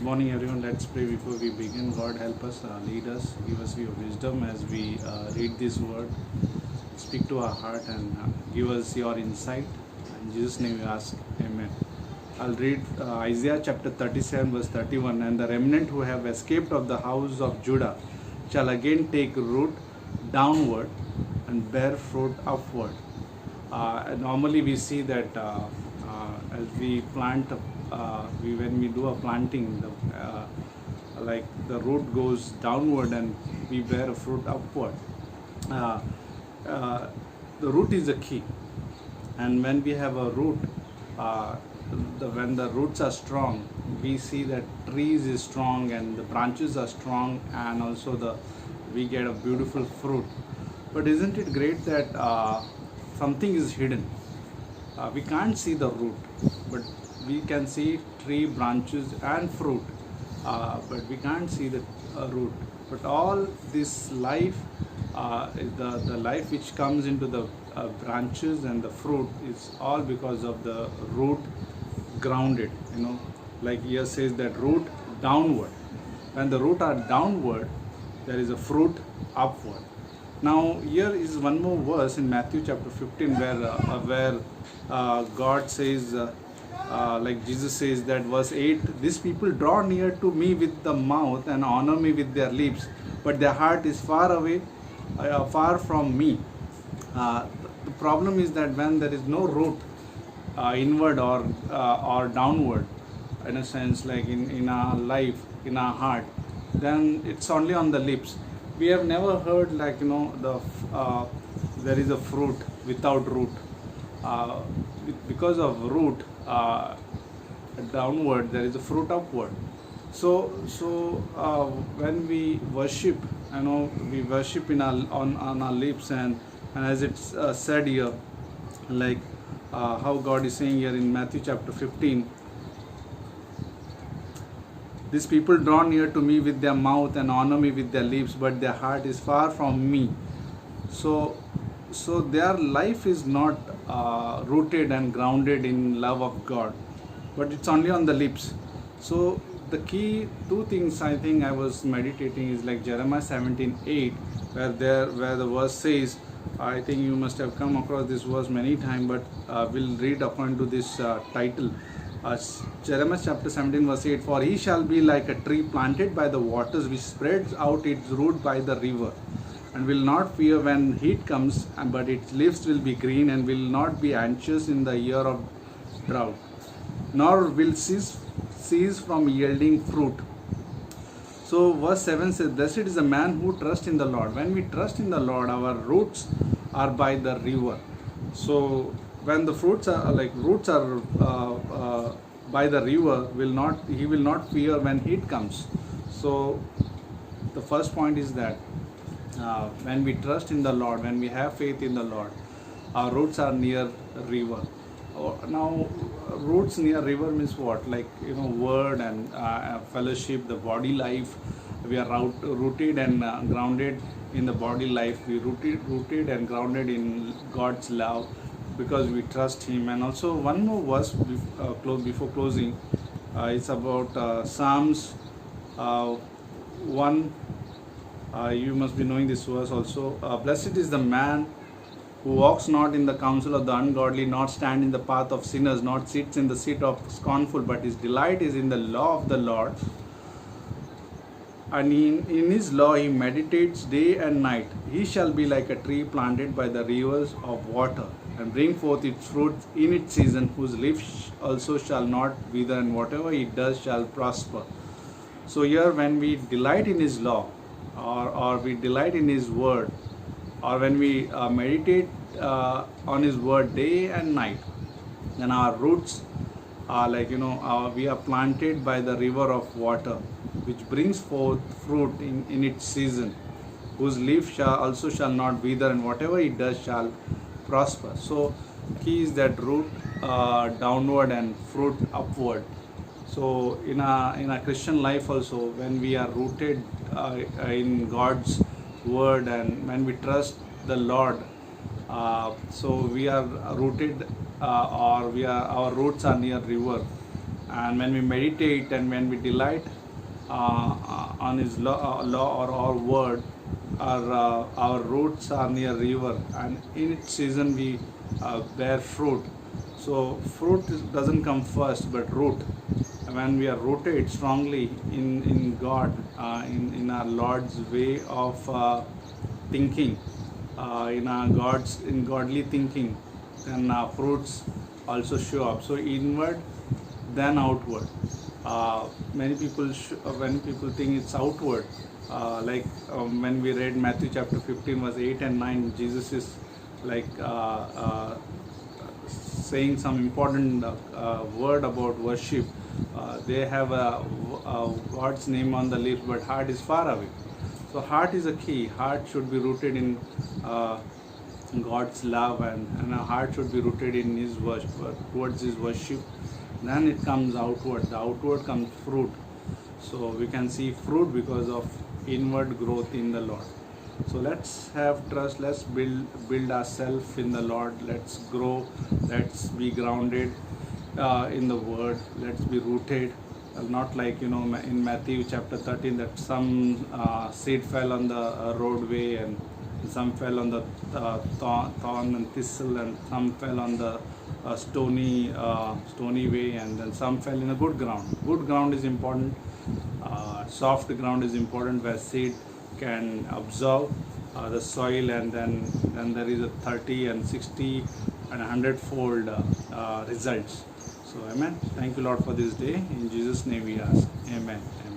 morning, everyone. Let's pray before we begin. God, help us, lead us, give us your wisdom as we read this word. Speak to our heart and give us your insight. In Jesus' name we ask, Amen. I'll read Isaiah chapter 37, verse 31. And the remnant who have escaped of the house of Judah shall again take root downward and bear fruit upward. Normally we see that as we plant, when we do a planting, like the root goes downward and we bear a fruit upward. Uh, the root is the key, and when we have a root, when the roots are strong, we see that trees is strong and the branches are strong, and also we get a beautiful fruit. But isn't it great that something is hidden? We can't see the root, but we can see tree, branches and fruit, but we can't see the root. But all this life, the life which comes into the branches and the fruit, is all because of the root grounded. Like here says that root downward. When the root are downward, there is a fruit upward. Now here is one more verse in Matthew chapter 15 where God says, like Jesus says, that verse 8, these people draw near to me with the mouth and honor me with their lips, but their heart is far away, far from me. The problem is that when there is no root inward or downward, in a sense, like in our life, in our heart, then it's only on the lips. We have never heard, like, there is a fruit without root. Because of root downward, there is a fruit upward. So when we worship, we worship on our lips, and as it's said here, like how God is saying here in Matthew chapter 15, these people draw near to me with their mouth and honor me with their lips, but their heart is far from me. So their life is not rooted and grounded in love of God, but it's only on the lips. So the key two things I think I was meditating is like Jeremiah 17:8, where the verse says, I think you must have come across this verse many times, but we'll read according to this title. Jeremiah chapter 17 verse 8, for he shall be like a tree planted by the waters, which spreads out its root by the river, and will not fear when heat comes, but its leaves will be green, and will not be anxious in the year of drought, nor will cease from yielding fruit. So verse 7 says, blessed is the man who trusts in the Lord. When we trust in the Lord, our roots are by the river. So when the roots are by the river, he will not fear when heat comes. So the first point is that when we trust in the Lord, when we have faith in the Lord, our roots are near river. Now roots near river means what? Like, word and fellowship, the body life. We are rooted and grounded in the body life. We rooted and grounded in God's love, because we trust Him. And also one more verse before closing, it's about Psalms 1. You must be knowing this verse also. Blessed is the man who walks not in the counsel of the ungodly, not stand in the path of sinners, not sits in the seat of scornful, but his delight is in the law of the Lord, and in his law he meditates day and night. He shall be like a tree planted by the rivers of water, and bring forth its fruit in its season, whose leaf also shall not wither, and whatever he does shall prosper. So here, when we delight in his law, or we delight in his word, or when we meditate on his word day and night, then our roots are like, we are planted by the river of water, which brings forth fruit in its season, whose leaf shall not wither, and whatever it does shall prosper. So key is that root downward and fruit upward. So in a Christian life also, when we are rooted in God's word, and when we trust the Lord, so we are rooted, our roots are near river, and when we meditate and when we delight on His law or our word, our roots are near river, and in its season we bear fruit. So fruit doesn't come first, but root. When we are rooted strongly in God, in our Lord's way of thinking, in godly thinking, then fruits also show up. So inward, then outward. When people think it's outward, when we read Matthew chapter 15 verse 8 and 9, Jesus is like saying some important word about worship. They have God's name on the lips, but heart is far away. So heart is a key. Heart should be rooted in God's love, and our heart should be rooted in His worship, towards His worship. Then it comes outward. The outward comes fruit. So we can see fruit because of inward growth in the Lord. So let's have trust. Let's build ourselves in the Lord. Let's grow. Let's be grounded in the Word. Let's be rooted. Not like in Matthew chapter 13 that some seed fell on the roadway, and some fell on the thorn and thistle, and some fell on the stony way, and then some fell in a good ground. Good ground is important. Soft ground is important, where seed can absorb the soil, and then there is a 30 and 60 and 100-fold results. So amen. Thank you, Lord, for this day. In Jesus' name we ask. Amen. Amen.